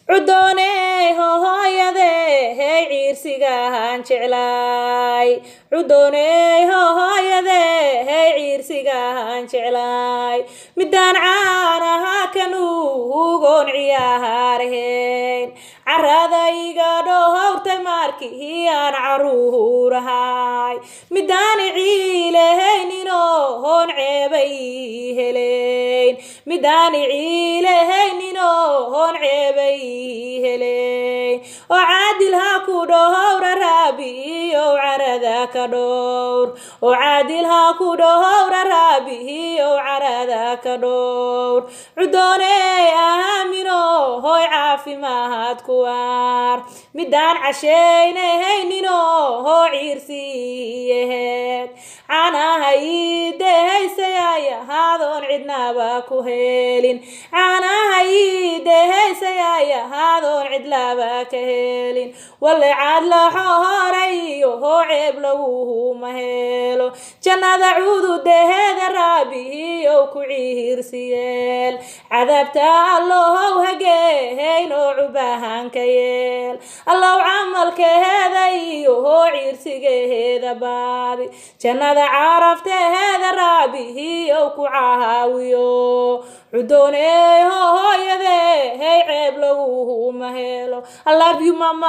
عدوني هويدي هي عيرسيغان جعلاي عدوني هويدي هي عيرسيغان جعلاي مدان عانها كانوغون عيارهين عرادايغا دهورتay markii aan caruurahay midaan ciilehayno hoon ceebay heleyn midaan ciilehayno hoon ceebay heleyn oo caadil ha ku dhowra rabbi oo carada ka dhowr oo caadil ha ku dhowra rabbi oo carada ka dhowr cudoonay aamino hoy caafimaad ku midaan casheynayno hoo ciirsiyeed caanahaydehaysayaay haadoon cidnaba ku helin caanahaydehaysayaay haadoon cidlaba ka helin walle caad la xohorayo hoo ceeb laguma helo jannada cududeheeda rabbi oo ku ciirsiyeel cadaabta allow hageeyn oo cubahanka yeel allow camalkeeda iyo hoo ciirsigeeda baadi jannada carafteeda rabbi oo ku caawiyo cudoonay hooyade hey ceeb laguma helo I love you mama.